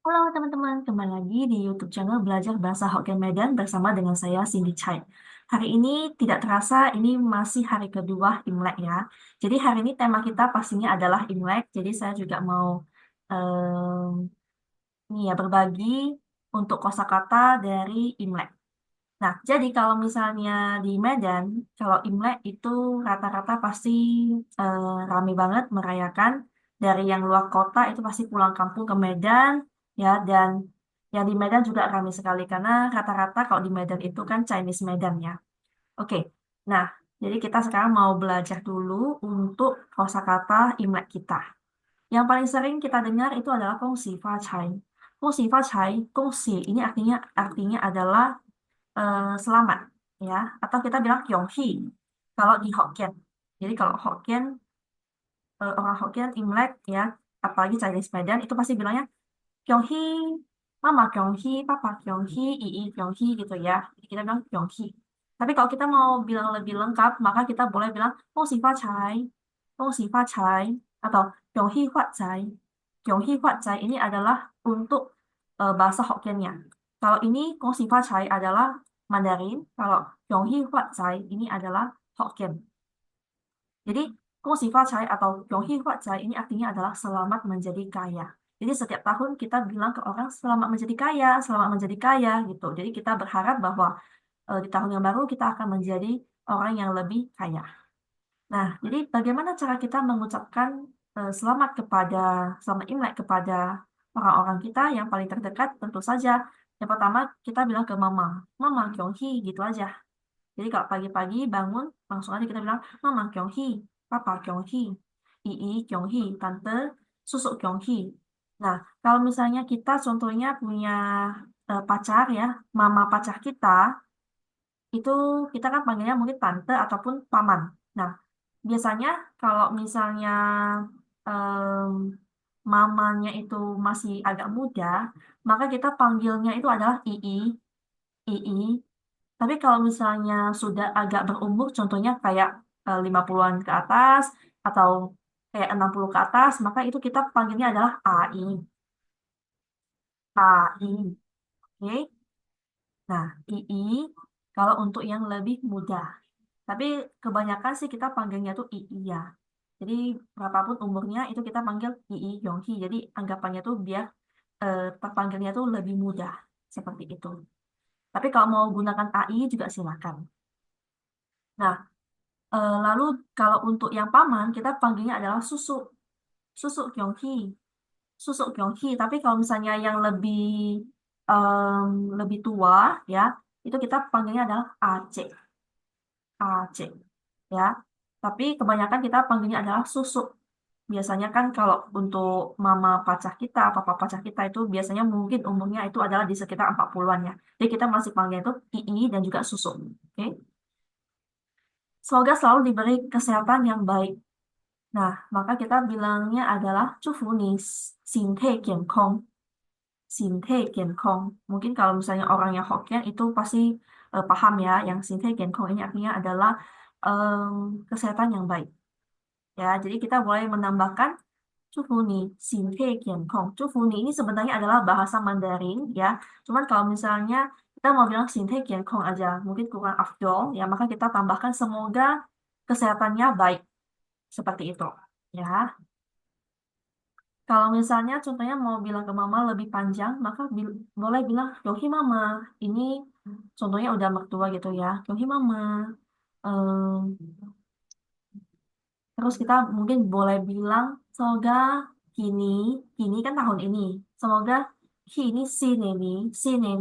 Halo teman-teman, kembali lagi di YouTube channel Belajar Bahasa Hokkien Medan bersama dengan saya Cindy Chai. Hari ini tidak terasa ini masih hari kedua Imlek ya. Jadi hari ini tema kita pastinya adalah Imlek. Jadi saya juga mau ini ya berbagi untuk kosakata dari Imlek. Nah, jadi kalau misalnya di Medan, kalau Imlek itu rata-rata pasti rame banget merayakan. Dari yang luar kota itu pasti pulang kampung ke Medan, ya. Dan yang di Medan juga ramai sekali karena rata-rata kalau di Medan itu kan Chinese Medan ya. Oke, nah jadi kita sekarang mau belajar dulu untuk kosakata Imlek kita. Yang paling sering kita dengar itu adalah Gongxi Fa Cai. Gongxi Fa Cai, Gongxi ini artinya adalah selamat ya, atau kita bilang Kyonghi kalau di Hokkien. Jadi kalau Hokkien, orang Hokkien Imlek ya, apalagi Chinese Medan itu pasti bilangnya Kyonghi, Mama Kyonghi, Papa Kyonghi, Ii Kyonghi gitu ya. Jadi kita bilang Kyonghi. Tapi kalau kita mau bilang lebih lengkap, maka kita boleh bilang Gongxi Fa Cai, Gongxi Fa Cai, atau Kyonghi Huat Cai. Kyonghi Huat Cai ini adalah untuk bahasa Hokkiennya. Kalau ini Gongxi Fa Cai adalah Mandarin, kalau Kyonghi Huat Cai ini adalah Hokkien. Jadi, Gongxi Fa Cai atau Kyonghi Huat Cai ini artinya adalah selamat menjadi kaya. Jadi setiap tahun kita bilang ke orang selamat menjadi kaya gitu. Jadi kita berharap bahwa di tahun yang baru kita akan menjadi orang yang lebih kaya. Nah, jadi bagaimana cara kita mengucapkan selamat Imlek kepada orang-orang kita yang paling terdekat? Tentu saja yang pertama kita bilang ke mama, Mama Kyonghi gitu aja. Jadi kalau pagi-pagi bangun, langsung aja kita bilang, Mama Kyonghi, Papa Kyonghi, Ii Kyonghi, Tante Susuk Kyonghi. Nah, kalau misalnya kita contohnya punya pacar ya, mama pacar kita, itu kita kan panggilnya mungkin tante ataupun paman. Nah, biasanya kalau misalnya em, mamanya itu masih agak muda, maka kita panggilnya itu adalah Ii. Tapi kalau misalnya sudah agak berumur, contohnya kayak 50-an ke atas atau kayak 60 ke atas, maka itu kita panggilnya adalah AI. AI. Oke. Nah, II kalau untuk yang lebih muda. Tapi kebanyakan sih kita panggilnya tuh II ya. Jadi berapapun umurnya itu kita panggil II Yonghi. Jadi anggapannya tuh biar terpanggilnya tuh lebih mudah. Seperti itu. Tapi kalau mau gunakan AI juga silakan. Nah, lalu kalau untuk yang paman, kita panggilnya adalah susuk. Susuk Yonghi. Susuk Yonghi. Tapi kalau misalnya yang em, lebih tua, ya, itu kita panggilnya adalah Aceh. Aceh. Ya. Tapi kebanyakan kita panggilnya adalah susuk. Biasanya kan kalau untuk mama pacar kita, papa pacar kita itu biasanya mungkin umurnya itu adalah di sekitar 40-an ya. Jadi kita masih panggil itu II dan juga susuk. Oke. Semoga selalu diberi kesehatan yang baik. Nah, maka kita bilangnya adalah 祝福你身体健康. Mungkin kalau misalnya orang yang Hokkien itu pasti paham ya, yang 身体健康 ini artinya adalah kesehatan yang baik. Ya, jadi kita boleh menambahkan 祝福你身体健康. 祝福你ini sebenarnya adalah bahasa Mandarin ya. Cuman kalau misalnya kita mau bilang 身体健康 aja, mungkin kurang afdol ya, maka kita tambahkan semoga kesehatannya baik. Seperti itu. Ya. Kalau misalnya contohnya mau bilang ke mama lebih panjang, maka boleh bilang Yohi mama. Ini contohnya udah mertua gitu ya. Yohi mama. Em, Terus kita mungkin boleh bilang semoga kini, kini kan tahun ini. Semoga kini si neni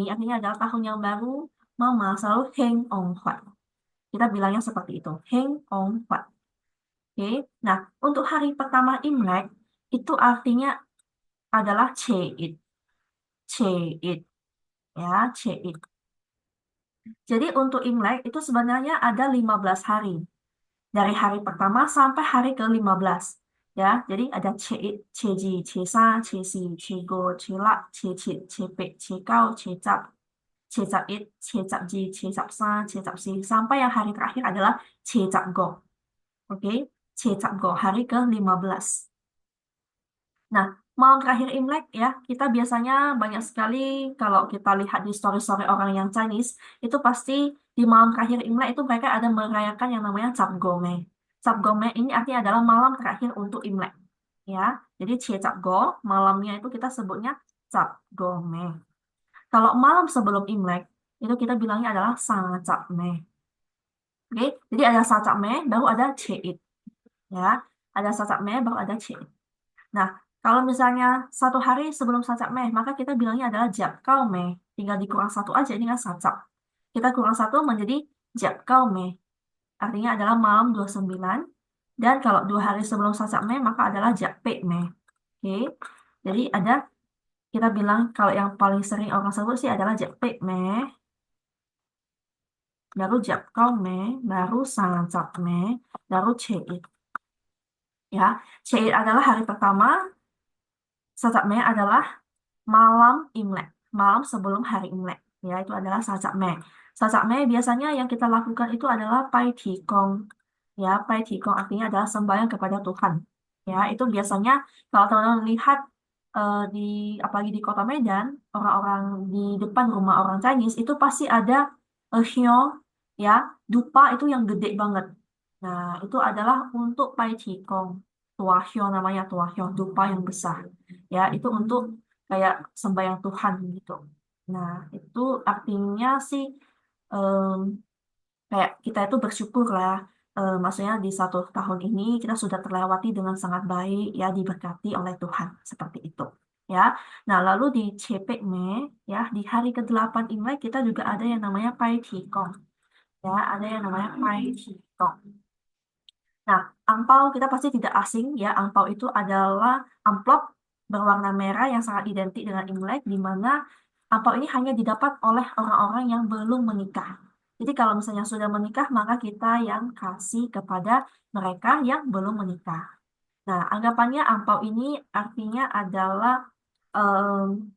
artinya adalah tahun yang baru. Mama selalu heng ong huat. Kita bilangnya seperti itu. Heng ong huat. Oke. Nah, untuk hari pertama Imlek itu artinya adalah Ceit. Ceit. Ya, Ceit. Jadi untuk Imlek itu sebenarnya ada 15 hari. Dari hari pertama sampai hari ke-15. Ya, jadi ada Ceit, Ceji, Cesa, Cesi, Cego, Celak, Cecit, Cepek, Cekau, Cecap, Cecapit, Cecapji, Cecapsa, Cecapsi. Sampai yang hari terakhir adalah Cecapgo. Oke, Cecapgo, hari ke-15. Nah, Malam terakhir Imlek ya, kita biasanya banyak sekali kalau kita lihat di story-story orang yang Chinese, itu pasti di malam terakhir Imlek itu mereka ada merayakan yang namanya Cap Gome. Cap Gome ini artinya adalah malam terakhir untuk Imlek. Ya, jadi Cie Cap Go, malamnya itu kita sebutnya Cap Gome. Kalau malam sebelum Imlek, itu kita bilangnya adalah Sang Cap Me. Oke, jadi ada Sang Cap Me, baru ada Ceit. Ya, ada Sang Cap Me, baru ada Ceit. Nah, kalau misalnya satu hari sebelum sacap meh, maka kita bilangnya adalah jap kau meh. Tinggal dikurang satu aja, ini kan sacap. Kita kurang satu menjadi jap kau meh. Artinya adalah malam 29. Dan kalau 2 hari sebelum sacap meh, maka adalah jap pe meh. Oke, jadi ada, kita bilang kalau yang paling sering orang sebut sih adalah jap pe meh, baru jap kau meh, baru sacap meh, baru ceit. Ya, ceit adalah hari pertama, sacap meh adalah malam Imlek, malam sebelum hari Imlek, ya itu adalah Sasak Me. Sasak Me biasanya yang kita lakukan itu adalah Pai Tikong, ya Pai Tikong artinya adalah sembahyang kepada Tuhan, ya itu biasanya kalau teman-teman lihat di apalagi di Kota Medan, orang-orang di depan rumah orang Chinese itu pasti ada hyo, ya dupa itu yang gede banget. Nah itu adalah untuk Pai Tikong, Tua Hyo namanya Tua Hyo, dupa yang besar, ya itu untuk kayak sembahyang Tuhan gitu. Nah, itu artinya sih em, kayak kita itu bersyukur lah. Maksudnya di 1 tahun ini kita sudah terlewati dengan sangat baik, ya diberkati oleh Tuhan seperti itu. Ya, nah lalu di CPM ya di hari ke-8 Imlek kita juga ada yang namanya Pai Qigong. Ya, ada yang namanya Pai Qigong. Nah, angpau kita pasti tidak asing ya. Angpau itu adalah amplop berwarna merah yang sangat identik dengan Imlek, di mana angpau ini hanya didapat oleh orang-orang yang belum menikah. Jadi kalau misalnya sudah menikah, maka kita yang kasih kepada mereka yang belum menikah. Nah, anggapannya angpau ini artinya adalah em,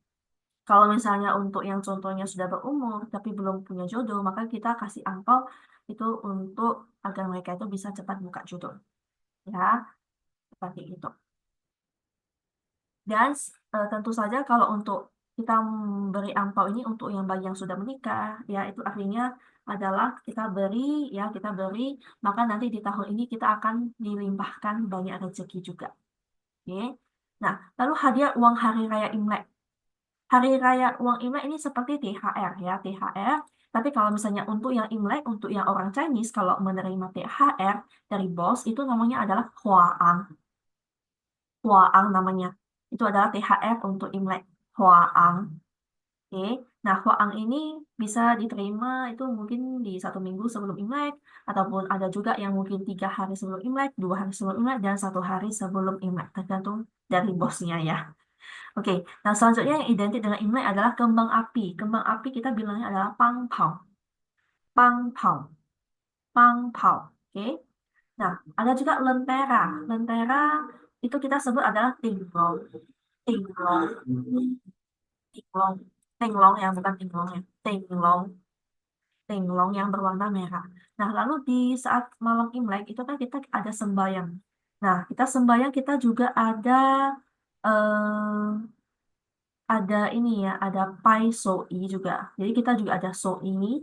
kalau misalnya untuk yang contohnya sudah berumur tapi belum punya jodoh, maka kita kasih angpau itu untuk agar mereka itu bisa cepat buka jodoh. Ya, seperti itu. Dan tentu saja kalau untuk kita memberi angpau ini untuk yang bagi yang sudah menikah, ya itu artinya adalah kita beri, ya kita beri, maka nanti di tahun ini kita akan dilimpahkan banyak rezeki juga. Oke. Nah, lalu hadiah uang hari raya Imlek. Hari raya uang Imlek ini seperti THR ya, THR. Tapi kalau misalnya untuk yang Imlek, untuk yang orang Chinese, kalau menerima THR dari bos, itu namanya adalah Huaang. Huaang namanya. Itu adalah THR untuk Imlek. Huaang. Oke. Nah, Huaang ini bisa diterima itu mungkin di 1 minggu sebelum Imlek, ataupun ada juga yang mungkin 3 hari sebelum Imlek, 2 hari sebelum Imlek, dan 1 hari sebelum Imlek, tergantung dari bosnya ya. Oke. Nah, selanjutnya yang identik dengan Imlek adalah kembang api. Kembang api kita bilangnya adalah pangpao. Pangpao. Pangpao. Oke. Nah, ada juga lentera. Lentera itu kita sebut adalah tinglong. Tinglong. Tinglong. Tinglong yang bukan tinglong ya. Tinglong. Tinglong yang berwarna merah. Nah, lalu di saat malam Imlek itu kan kita ada sembahyang. Nah, kita sembahyang kita juga eh, ada ini ya, ada pai soi juga. Jadi kita juga ada soi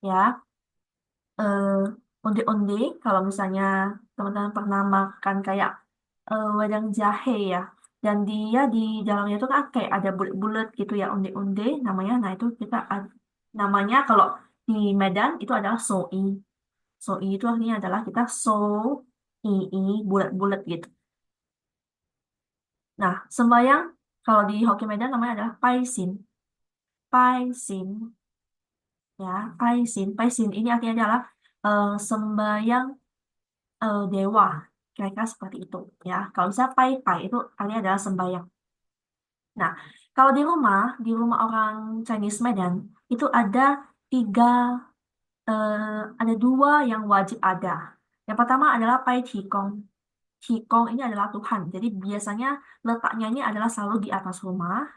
ya. eh Onde-onde kalau misalnya teman-teman pernah makan kayak wedang jahe ya, dan dia di dalamnya itu kan kayak ada bulat-bulat gitu ya, onde-onde namanya. Nah itu kita namanya kalau di Medan itu adalah soi. Soi itu artinya adalah kita so i bulat-bulat gitu. Nah, sembayang kalau di Hoki Medan namanya adalah paisin. Paisin ya, paisin. Paisin ini artinya adalah sembayang dewa, kira-kira seperti itu ya. Kalau misalnya pai-pai itu artinya adalah sembahyang. Nah, kalau di rumah orang Chinese Medan itu tiga, ada 2 yang wajib ada. Yang pertama adalah pai qigong. Qigong ini adalah Tuhan. Jadi biasanya letaknya ini adalah selalu di atas rumah.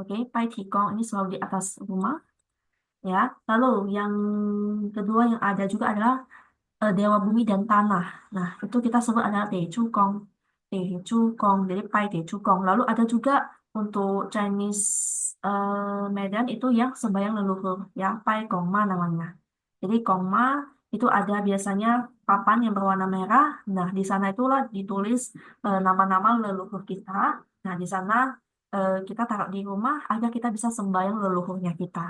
Oke, pai qigong ini selalu di atas rumah. Ya, lalu yang kedua yang ada juga adalah dewa bumi dan tanah. Nah, itu kita sebut adalah Tei Chu Kong. Kong. Jadi pai Kong. Lalu ada juga untuk Chinese Medan itu yang sembahyang leluhur, ya pai Kongma namanya. Jadi Kongma itu ada biasanya papan yang berwarna merah. Nah, di sana itulah ditulis nama-nama leluhur kita. Nah, di sana kita taruh di rumah agar kita bisa sembahyang leluhurnya kita.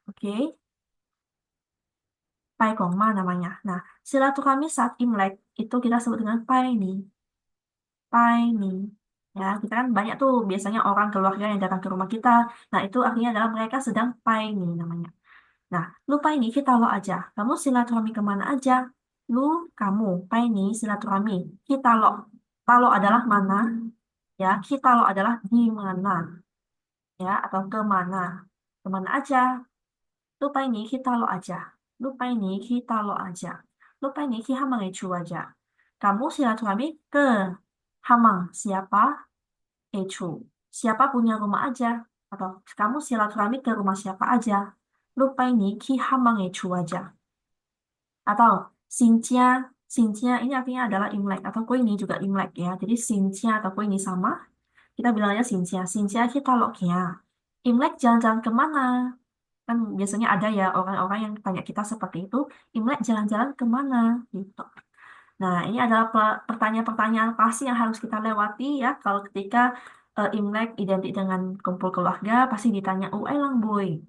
Oke, pai Kongma namanya. Nah, silaturahmi saat Imlek itu kita sebut dengan pai ni. Pai ni. Ya, kita kan banyak tuh biasanya orang keluarga yang datang ke rumah kita. Nah, itu artinya adalah mereka sedang pai ni namanya. Nah, lu pai ni kita lo aja. Kamu silaturahmi kemana aja? Lu, kamu, pai ni silaturahmi. Kita lo. Kalau adalah mana? Ya, kita lo adalah di mana? Ya, atau ke mana? Kemana aja? Lupa ini kita lo aja. Lupa ini kita lo aja. Lupa ini ki hamang ecu aja. Kamu silaturahmi ke hamang siapa? Ecu. Siapa punya rumah aja. Atau kamu silaturahmi ke rumah siapa aja. Lupa ini ki hamang ecu aja. Atau Xinjia. Xinjia ini artinya adalah Imlek. Atau kue ini juga Imlek ya. Jadi Xinjia atau kue ini sama. Kita bilangnya Xinjia. Xinjia kita lo kia. Imlek jalan-jalan kemana? Kan biasanya ada ya orang-orang yang tanya kita seperti itu, Imlek jalan-jalan kemana? Gitu. Nah, ini adalah pertanyaan-pertanyaan pasti yang harus kita lewati ya. Kalau ketika Imlek identik dengan kumpul keluarga, pasti ditanya, Uai lang boy,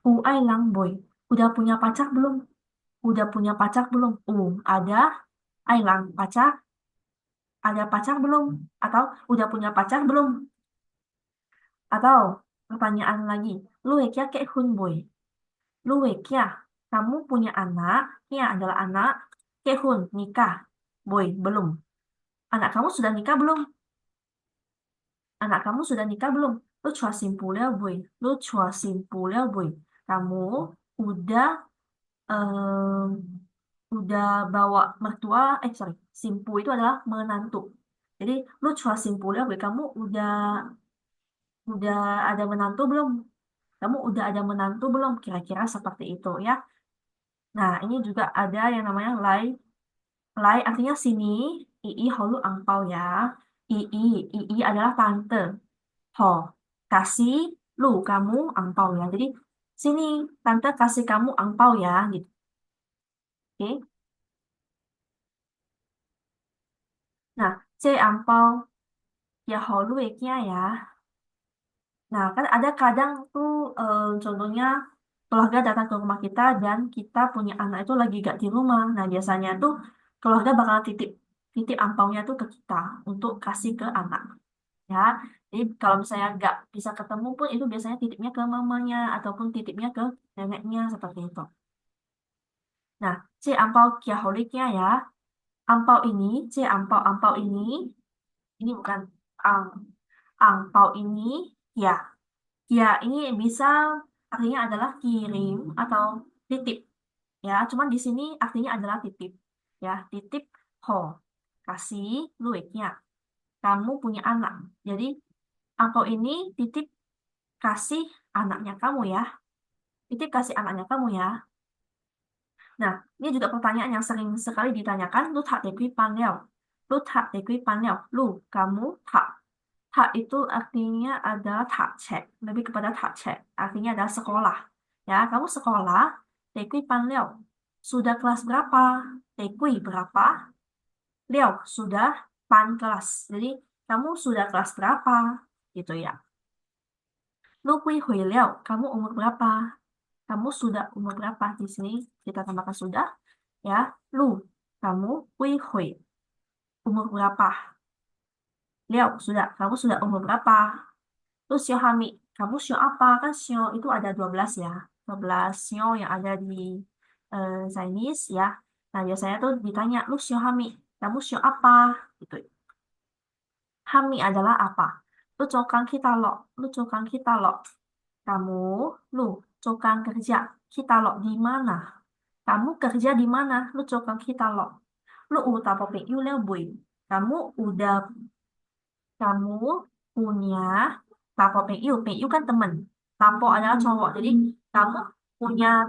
Uai lang boy, udah punya pacar belum? Udah punya pacar belum? Ada, Ai lang pacar, ada pacar belum? Atau udah punya pacar belum? Atau pertanyaan lagi, lu ya kayak hun boy. Luwek ya, kamu punya anak, ya adalah anak, kehun, nikah. Boy, belum. Anak kamu sudah nikah belum? Anak kamu sudah nikah belum? Lu cua simpulnya, boy. Lu cua simpulnya, boy. Kamu udah em, udah bawa mertua, sorry, simpu itu adalah menantu. Jadi lu cua simpulnya, boy. Kamu udah ada menantu belum? Kamu udah ada menantu belum? Kira-kira seperti itu ya. Nah, ini juga ada yang namanya lai. Lai artinya sini, ii holu angpau ya. Ii, ii adalah tante. Ho, kasih lu kamu angpau ya. Jadi sini tante kasih kamu angpau ya gitu. Oke. Nah, c angpau ya holu eknya ya. Nah, kan ada kadang tuh contohnya keluarga datang ke rumah kita dan kita punya anak itu lagi gak di rumah. Nah, biasanya tuh keluarga bakal titip titip angpaunya tuh ke kita untuk kasih ke anak. Ya, jadi kalau misalnya nggak bisa ketemu pun itu biasanya titipnya ke mamanya ataupun titipnya ke neneknya seperti itu. Nah, C ampau kiaholiknya ya. Ampau ini, C ampau ini bukan ang angpau ini ya. Ya, ini bisa artinya adalah kirim atau titip. Ya, cuman di sini artinya adalah titip. Ya, titip ho. Kasih luiknya. Kamu punya anak. Jadi, angpau ini titip kasih anaknya kamu ya. Titip kasih anaknya kamu ya. Nah, ini juga pertanyaan yang sering sekali ditanyakan. Lu tak dekui panel. Lu tak dekui panel. Lu, kamu tak. Tak itu artinya adalah tak cek. Lebih kepada tak cek. Artinya adalah sekolah. Ya, kamu sekolah. Dekui panel. Sudah kelas berapa? Dekui berapa? Liao, sudah pan kelas. Jadi, kamu sudah kelas berapa? Gitu ya. Lu kui hui liao. Kamu umur berapa? Kamu sudah umur berapa? Di sini kita tambahkan sudah. Ya, lu, kamu, hui hui, umur berapa? Liao, sudah, kamu sudah umur berapa? Lu sio hami, kamu sio apa? Kan sio itu ada 12 ya. 12 sio yang ada di Chinese ya. Nah, biasanya tuh ditanya, lu sio hami, kamu sio apa? Gitu. Hami adalah apa? Lu cokang kita lo, lu cokang kita lo. Kamu, lu, cokang kerja. Kita lo di mana? Kamu kerja di mana? Lu cokang kita lo. Lu udah PPU leo boy. Kamu udah kamu punya tapo PU. PU kan teman. Tapo adalah cowok. Jadi kamu punya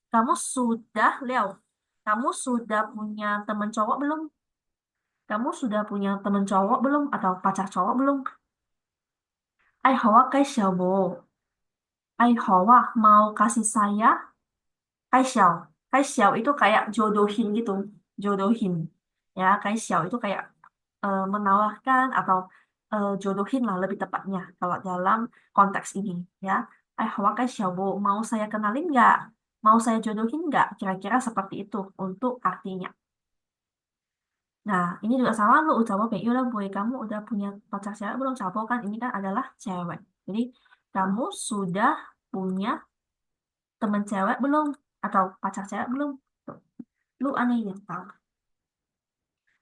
kamu sudah Leo. Kamu sudah punya teman cowok belum? kamu sudah punya temen cowok belum atau pacar cowok belum? Ai hoa cái xiao bồ. Ai hoa mau kasih saya kai xiao. Kai xiao itu kayak jodohin gitu, jodohin. Ya, kai xiao itu kayak menawarkan atau jodohin lah lebih tepatnya kalau dalam konteks ini ya. Ai hoa kai xiao bồ, mau saya kenalin nggak? Mau saya jodohin nggak? Kira-kira seperti itu untuk artinya. Nah, ini juga sama lu ucapan PU lah boy. Kamu udah punya pacar cewek belum? Cowok kan ini kan adalah cewek. Jadi kamu sudah punya temen cewek belum? Atau pacar cewek belum? Tuh. Lu aneh yang tahu.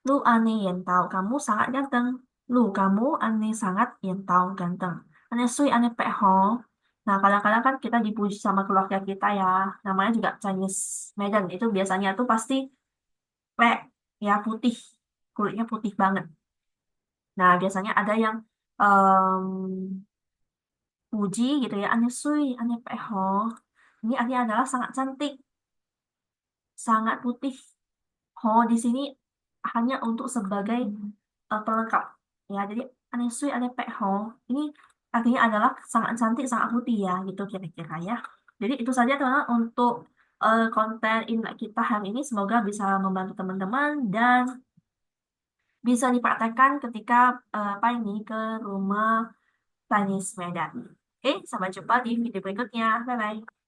Lu aneh yang tahu. Kamu sangat ganteng. Lu kamu aneh sangat yang tahu ganteng. Aneh sui aneh pek ho. Nah, kadang-kadang kan kita dipuji sama keluarga kita ya. Namanya juga Chinese Maiden. Itu biasanya tuh pasti pek ya putih. Kulitnya putih banget. Nah, biasanya ada yang puji gitu ya, aneh sui, aneh peho. Ini artinya adalah sangat cantik, sangat putih. Ho di sini hanya untuk sebagai pelengkap. Ya, jadi aneh sui, aneh peho. Ini artinya adalah sangat cantik, sangat putih ya, gitu kira-kira ya. Jadi itu saja teman-teman untuk konten Imlek kita hari ini. Semoga bisa membantu teman-teman dan bisa dipraktekkan ketika apa ini ke rumah Tanis Medan. Oke, sampai jumpa di video berikutnya. Bye-bye.